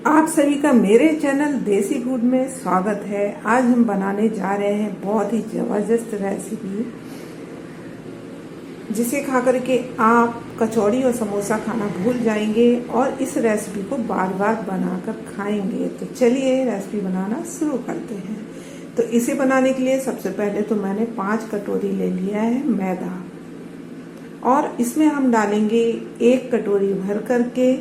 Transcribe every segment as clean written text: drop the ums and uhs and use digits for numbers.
आप सभी का मेरे चैनल देसी फूड में स्वागत है। आज हम बनाने जा रहे हैं बहुत ही ज़बरदस्त रेसिपी, जिसे खा करके आप कचौड़ी और समोसा खाना भूल जाएंगे और इस रेसिपी को बार बार बनाकर खाएंगे। तो चलिए रेसिपी बनाना शुरू करते हैं। तो इसे बनाने के लिए सबसे पहले तो मैंने 5 कटोरी ले लिया है मैदा, और इसमें हम डालेंगे 1 कटोरी भर करके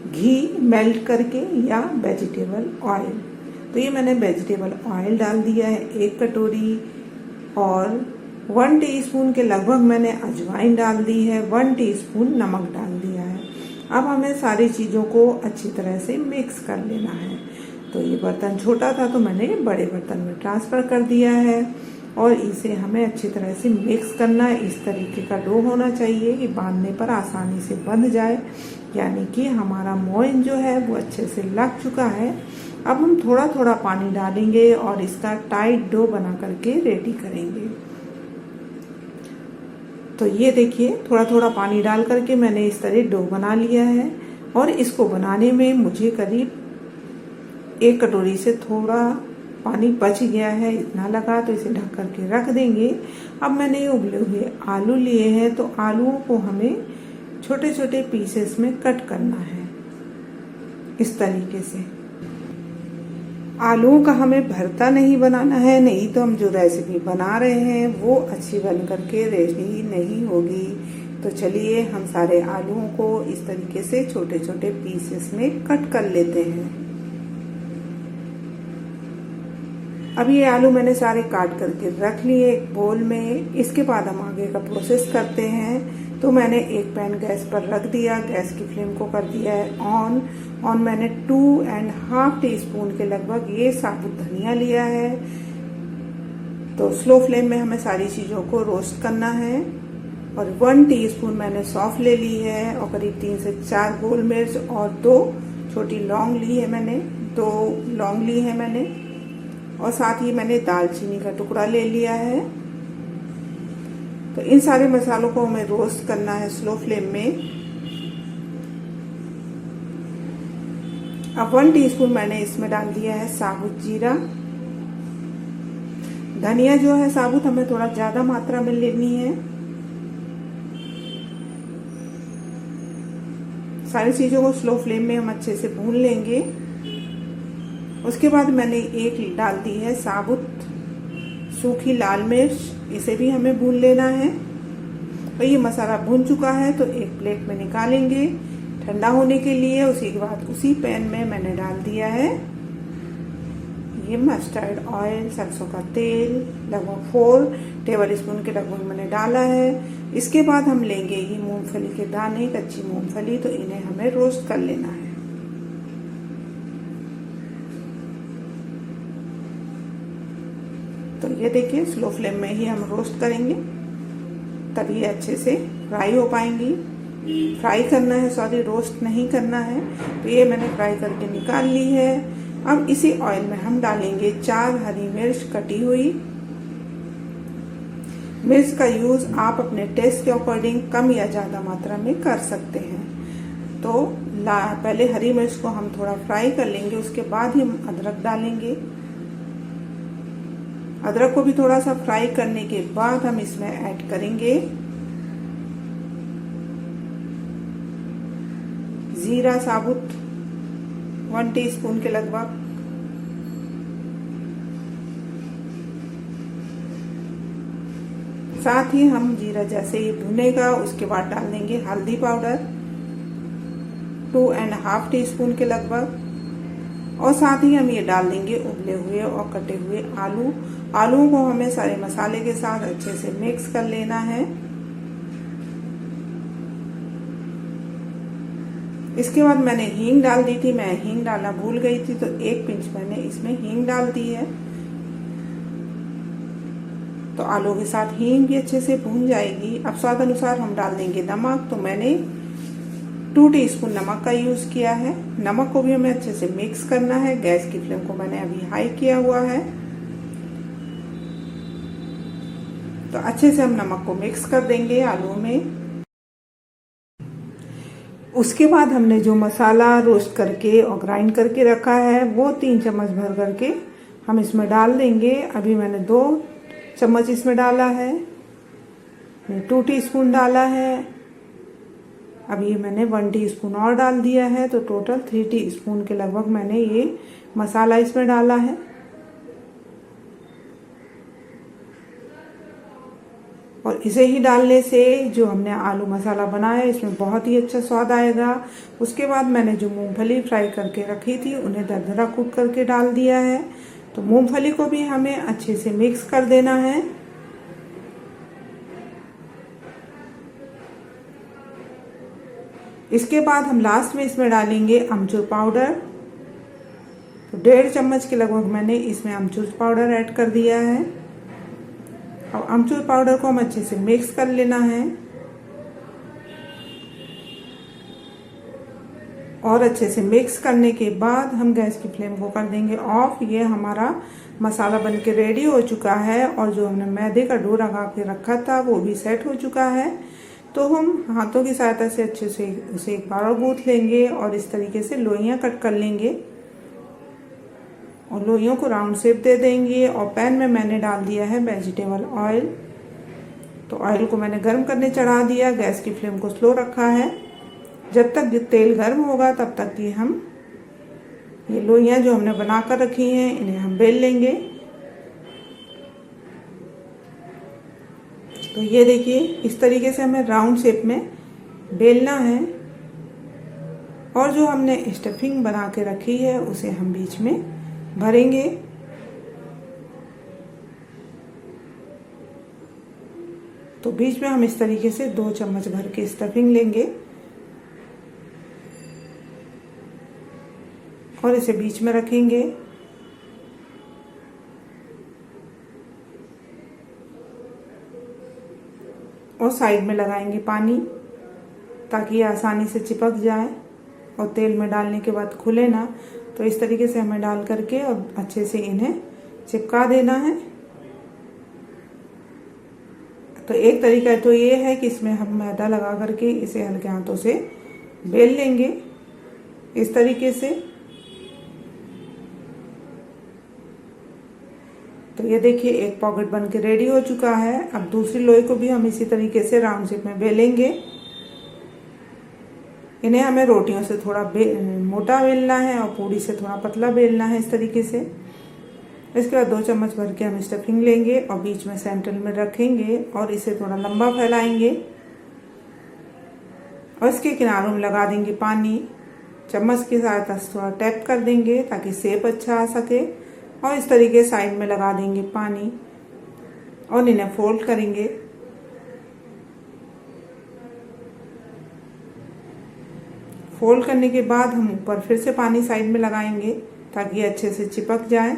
घी मेल्ट करके या वेजिटेबल ऑयल। तो ये मैंने वेजिटेबल ऑयल डाल दिया है 1 कटोरी, और 1 टीस्पून के लगभग मैंने अजवाइन डाल दी है, 1 टीस्पून नमक डाल दिया है। अब हमें सारी चीज़ों को अच्छी तरह से मिक्स कर लेना है। तो ये बर्तन छोटा था तो मैंने बड़े बर्तन में ट्रांसफ़र कर दिया है, और इसे हमें अच्छी तरह से मिक्स करना है। इस तरीके का डो होना चाहिए कि बांधने पर आसानी से बंध जाए, यानी कि हमारा मोइन जो है वो अच्छे से लग चुका है। अब हम थोड़ा थोड़ा पानी डालेंगे और इसका टाइट डो बना करके रेडी करेंगे। तो ये देखिए, थोड़ा थोड़ा पानी डाल करके मैंने इस तरह डो बना लिया है, और इसको बनाने में मुझे करीब 1 कटोरी से थोड़ा पानी बच गया है, इतना लगा। तो इसे ढक करके रख देंगे। अब मैंने ये उबले हुए आलू लिए हैं, तो आलूओं को हमें छोटे छोटे पीसेस में कट करना है इस तरीके से। आलूओं का हमें भरता नहीं बनाना है, नहीं तो हम जो रेसिपी बना रहे हैं वो अच्छी बन करके रेडी नहीं होगी। तो चलिए हम सारे आलूओं को इस तरीके से छोटे छोटे पीसेस में कट कर लेते हैं। अब ये आलू मैंने सारे काट करके रख लिए एक बोल में। इसके बाद हम आगे का प्रोसेस करते हैं। तो मैंने एक पैन गैस पर रख दिया, गैस की फ्लेम को कर दिया है ऑन मैंने 2.5 टीस्पून के लगभग ये साबुत धनिया लिया है। तो स्लो फ्लेम में हमें सारी चीज़ों को रोस्ट करना है। और 1 टीस्पून मैंने सौंफ ले ली है, और करीब 3 से 4 गोल मिर्च और 2 छोटी लौंग ली है मैंने, 2 लौंग ली है मैंने, और साथ ही मैंने दालचीनी का टुकड़ा ले लिया है। तो इन सारे मसालों को हमें रोस्ट करना है स्लो फ्लेम में। अब 1 टीस्पून मैंने इसमें डाल दिया है साबुत जीरा। धनिया जो है साबुत हमें थोड़ा ज्यादा मात्रा में लेनी है। सारी चीजों को स्लो फ्लेम में हम अच्छे से भून लेंगे। उसके बाद मैंने एक डाल दी है साबुत सूखी लाल मिर्च, इसे भी हमें भून लेना है। और ये मसाला भून चुका है, तो एक प्लेट में निकालेंगे ठंडा होने के लिए। उसी के बाद उसी पैन में मैंने डाल दिया है ये मस्टर्ड ऑयल, सरसों का तेल, लगभग 4 टेबल स्पून के लगभग मैंने डाला है। इसके बाद हम लेंगे ये मूंगफली के दाने, कच्ची मूंगफली, तो इन्हें हमें रोस्ट कर लेना है। तो ये देखिए, स्लो फ्लेम में ही हम रोस्ट करेंगे, तभी अच्छे से फ्राई हो पाएंगी। फ्राई करना है, सॉरी, रोस्ट नहीं करना है। तो ये मैंने फ्राई करके निकाल ली है। अब इसी ऑयल में हम डालेंगे 4 हरी मिर्च कटी हुई। मिर्च का यूज आप अपने टेस्ट के अकॉर्डिंग कम या ज्यादा मात्रा में कर सकते हैं। तो पहले हरी मिर्च को हम थोड़ा फ्राई कर लेंगे, उसके बाद ही हम अदरक डालेंगे। अदरक को भी थोड़ा सा फ्राई करने के बाद हम इसमें ऐड करेंगे जीरा साबुत 1 टीस्पून के लगभग, साथ ही हम जीरा जैसे ही भुनेगा उसके बाद डाल देंगे हल्दी पाउडर 2.5 टीस्पून के लगभग, और साथ ही हम ये डाल देंगे उबले हुए और कटे हुए आलू। आलूओं को हमें सारे मसाले के साथ अच्छे से मिक्स कर लेना है। इसके बाद मैंने हींग डाल दी थी, मैं हींग डालना भूल गई थी, तो 1 पिंच मैंने इसमें हींग डाल दी है। तो आलू के साथ हींग भी अच्छे से भून जाएगी। अब स्वाद अनुसार हम डाल देंगे नमक। तो मैंने 2 टीस्पून नमक का यूज किया है। नमक को भी हमें अच्छे से मिक्स करना है। गैस की फ्लेम को मैंने अभी हाई किया हुआ है। तो अच्छे से हम नमक को मिक्स कर देंगे आलू में। उसके बाद हमने जो मसाला रोस्ट करके और ग्राइंड करके रखा है वो 3 चम्मच भर करके हम इसमें डाल देंगे। अभी मैंने 2 चम्मच इसमें डाला है, 2 टीस्पून डाला है। अभी मैंने 1 टीस्पून और डाल दिया है, तो टोटल 3 टीस्पून के लगभग मैंने ये मसाला इसमें डाला है। और इसे ही डालने से जो हमने आलू मसाला बनाया इसमें बहुत ही अच्छा स्वाद आएगा। उसके बाद मैंने जो मूंगफली फ्राई करके रखी थी उन्हें दरदरा कूट करके डाल दिया है। तो मूंगफली को भी हमें अच्छे से मिक्स कर देना है। इसके बाद हम लास्ट में इसमें डालेंगे अमचूर पाउडर। तो 1.5 चम्मच के लगभग मैंने इसमें अमचूर पाउडर ऐड कर दिया है। और अमचूर पाउडर को हम अच्छे से मिक्स कर लेना है और अच्छे से मिक्स करने के बाद हम गैस की फ्लेम को कर देंगे ऑफ। ये हमारा मसाला बन के रेडी हो चुका है और जो हमने मैदे का डो लगा के रखा था वो भी सेट हो चुका है। तो हम हाथों की सहायता से अच्छे से उसे एक बार और गूंथ लेंगे और इस तरीके से लोइयां कट कर लेंगे और लोइयों को राउंड शेप दे देंगे। और पैन में मैंने डाल दिया है वेजिटेबल ऑयल। तो ऑयल को मैंने गर्म करने चढ़ा दिया, गैस की फ्लेम को स्लो रखा है। जब तक तेल गर्म होगा तब तक कि हम ये लोइयां जो हमने बना कर रखी हैं इन्हें हम बेल लेंगे। तो ये देखिए इस तरीके से हमें राउंड शेप में बेलना है और जो हमने स्टफिंग बना के रखी है उसे हम बीच में भरेंगे। तो बीच में हम इस तरीके से 2 चम्मच भर के स्टफिंग लेंगे और इसे बीच में रखेंगे। और साइड में लगाएंगे पानी ताकि ये आसानी से चिपक जाए और तेल में डालने के बाद खुले ना। तो इस तरीके से हमें डाल करके और अच्छे से इन्हें चिपका देना है। तो एक तरीका तो ये है कि इसमें हम मैदा लगा करके इसे हल्के हाथों से बेल लेंगे इस तरीके से। तो ये देखिए एक पॉकेट बन के रेडी हो चुका है। अब दूसरी लोई को भी हम इसी तरीके से राउंड शेप में बेलेंगे। इन्हें हमें रोटियों से थोड़ा मोटा बेलना है और पूड़ी से थोड़ा पतला बेलना है इस तरीके से। इसके बाद 2 चम्मच भर के हम स्टफिंग लेंगे और बीच में सेंटर में रखेंगे और इसे थोड़ा लंबा फैलाएंगे और इसके किनारों में लगा देंगे पानी। चम्मच की सहायता से थोड़ा टैप कर देंगे ताकि शेप अच्छा आ सके और इस तरीके साइड में लगा देंगे पानी और इन्हें फोल्ड करेंगे। फोल्ड करने के बाद हम ऊपर फिर से पानी साइड में लगाएंगे ताकि अच्छे से चिपक जाए।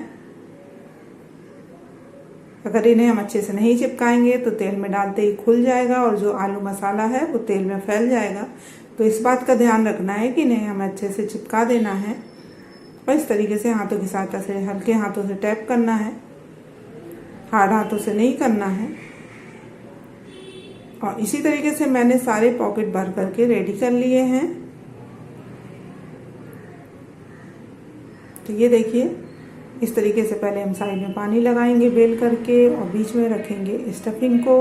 अगर इन्हें हम अच्छे से नहीं चिपकाएंगे तो तेल में डालते ही खुल जाएगा और जो आलू मसाला है वो तेल में फैल जाएगा। तो इस बात का ध्यान रखना है कि इन्हें हमें अच्छे से चिपका देना है और इस तरीके से हाथों की सहायता से हल्के हाथों से टैप करना है, हार्ड हाथों से नहीं करना है। और इसी तरीके से मैंने सारे पॉकेट भर करके रेडी कर लिए हैं। तो ये देखिए इस तरीके से पहले हम साइड में पानी लगाएंगे बेल करके और बीच में रखेंगे स्टफिंग को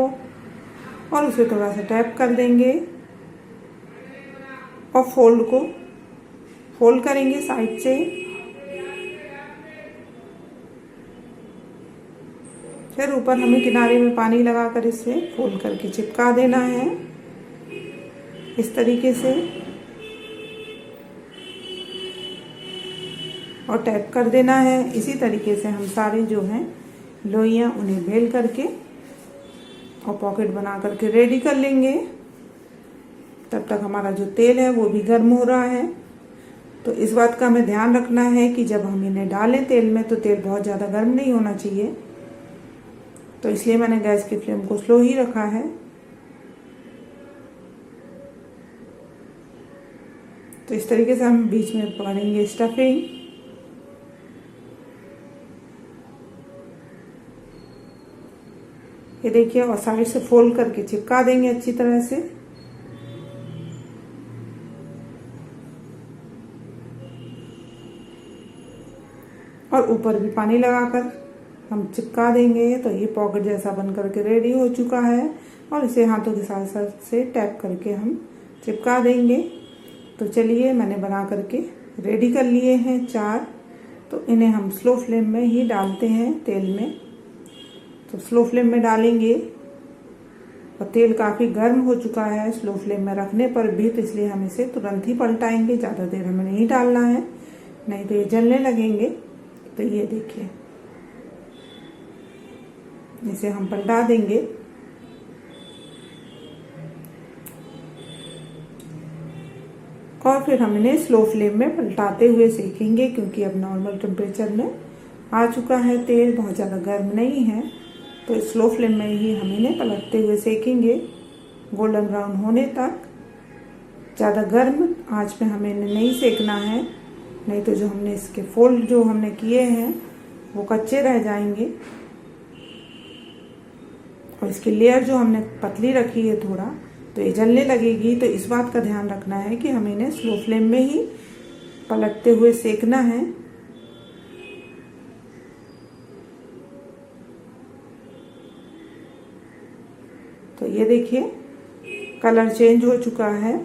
और उसे थोड़ा सा टैप कर देंगे और फोल्ड करेंगे साइड से। फिर ऊपर हमें किनारे में पानी लगाकर इसे फोल्ड करके चिपका देना है इस तरीके से और टैप कर देना है। इसी तरीके से हम सारे जो हैं लोइयां उन्हें बेल करके और पॉकेट बना करके रेडी कर लेंगे। तब तक हमारा जो तेल है वो भी गर्म हो रहा है। तो इस बात का हमें ध्यान रखना है कि जब हम इन्हें डालें तेल में तो तेल बहुत ज़्यादा गर्म नहीं होना चाहिए। तो इसलिए मैंने गैस की फ्लेम को स्लो ही रखा है। तो इस तरीके से हम बीच में भरेंगे स्टफिंग। ये देखिए और साइड से फोल्ड करके चिपका देंगे अच्छी तरह से। और ऊपर भी पानी लगाकर हम चिपका देंगे। तो ये पॉकेट जैसा बन करके रेडी हो चुका है और इसे हाथों के साथ साथ से टैप करके हम चिपका देंगे। तो चलिए मैंने बना करके रेडी कर लिए हैं 4। तो इन्हें हम स्लो फ्लेम में ही डालते हैं तेल में। तो स्लो फ्लेम में डालेंगे और तेल काफ़ी गर्म हो चुका है स्लो फ्लेम में रखने पर भी, तो इसलिए हम इसे तुरंत ही पलटाएंगे। ज़्यादा देर हमें नहीं डालना है, नहीं तो ये जलने लगेंगे। तो ये देखिए, इसे हम पलटा देंगे। और फिर हम इन्हें स्लो फ्लेम में पलटाते हुए सेकेंगे, क्योंकि अब नॉर्मल टेम्परेचर में आ चुका है तेल, बहुत ज़्यादा गर्म नहीं है। तो स्लो फ्लेम में ही हम इन्हें पलटते हुए सेकेंगे गोल्डन ब्राउन होने तक। ज़्यादा गर्म आंच पे हमें इन्हें नहीं सेकना है, नहीं तो जो हमने इसके फोल्ड जो हमने किए हैं वो कच्चे रह जाएंगे। और इसकी लेयर जो हमने पतली रखी है थोड़ा, तो ये जलने लगेगी। तो इस बात का ध्यान रखना है कि हमें इन्हें स्लो फ्लेम में ही पलटते हुए सेकना है। तो ये देखिए कलर चेंज हो चुका है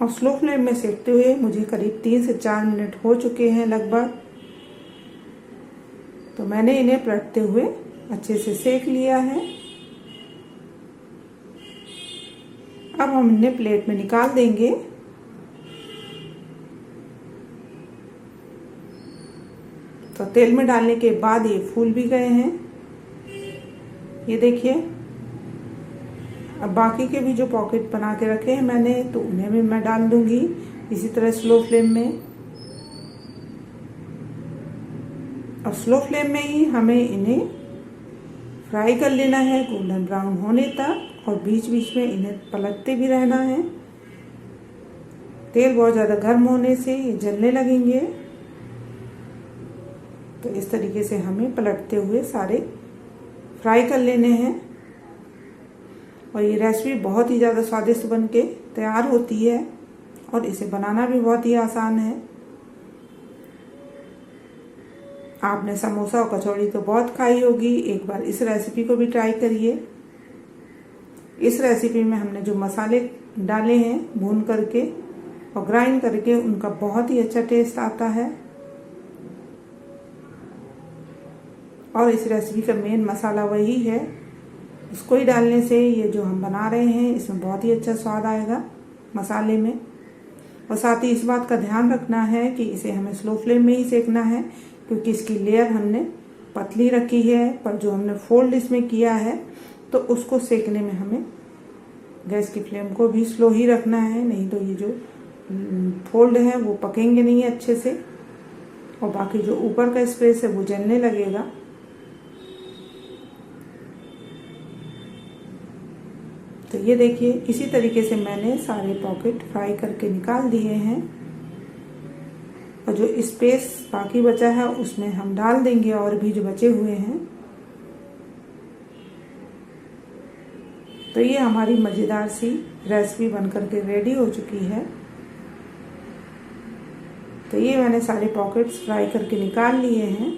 और स्लो फ्लेम में सेकते हुए मुझे करीब 3 से 4 मिनट हो चुके हैं लगभग। तो मैंने इन्हें पलटते हुए अच्छे से सेक लिया है। अब हम इन्हें प्लेट में निकाल देंगे। तो तेल में डालने के बाद ये फूल भी गए हैं, ये देखिए। अब बाकी के भी जो पॉकेट बना के रखे हैं मैंने, तो उन्हें भी मैं डाल दूंगी इसी तरह स्लो फ्लेम में। और स्लो फ्लेम में ही हमें इन्हें फ्राई कर लेना है गोल्डन ब्राउन होने तक, और बीच बीच में इन्हें पलटते भी रहना है। तेल बहुत ज़्यादा गर्म होने से ये जलने लगेंगे। तो इस तरीके से हमें पलटते हुए सारे फ्राई कर लेने हैं। और ये रेसिपी बहुत ही ज़्यादा स्वादिष्ट बन के तैयार होती है और इसे बनाना भी बहुत ही आसान है। आपने समोसा और कचौड़ी तो बहुत खाई होगी, एक बार इस रेसिपी को भी ट्राई करिए। इस रेसिपी में हमने जो मसाले डाले हैं भून करके और ग्राइंड करके, उनका बहुत ही अच्छा टेस्ट आता है। और इस रेसिपी का मेन मसाला वही है, उसको ही डालने से ये जो हम बना रहे हैं इसमें बहुत ही अच्छा स्वाद आएगा मसाले में। और साथ ही इस बात का ध्यान रखना है कि इसे हमें स्लो फ्लेम में ही सेकना है, क्योंकि इसकी लेयर हमने पतली रखी है, पर जो हमने फोल्ड इसमें किया है तो उसको सेकने में हमें गैस की फ्लेम को भी स्लो ही रखना है, नहीं तो ये जो फोल्ड है वो पकेंगे नहीं अच्छे से और बाकी जो ऊपर का स्पेस है वो जलने लगेगा। तो ये देखिए इसी तरीके से मैंने सारे पॉकेट फ्राई करके निकाल दिए हैं और जो स्पेस बाकी बचा है उसमें हम डाल देंगे और भी जो बचे हुए हैं। तो ये हमारी मज़ेदार सी रेसिपी बनकर के रेडी हो चुकी है। तो ये मैंने सारे पॉकेट्स फ्राई करके निकाल लिए हैं।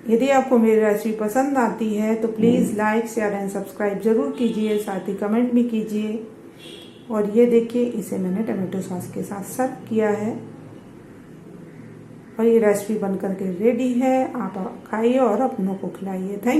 यदि आपको मेरी रेसिपी पसंद आती है तो please like share and subscribe ज़रूर कीजिए, साथ ही कमेंट भी कीजिए। और ये देखिए इसे मैंने टमाटो सॉस के साथ सर्व किया है और ये रेसिपी बनकर के रेडी है। आप खाइए और अपनों को खिलाइए। थैंक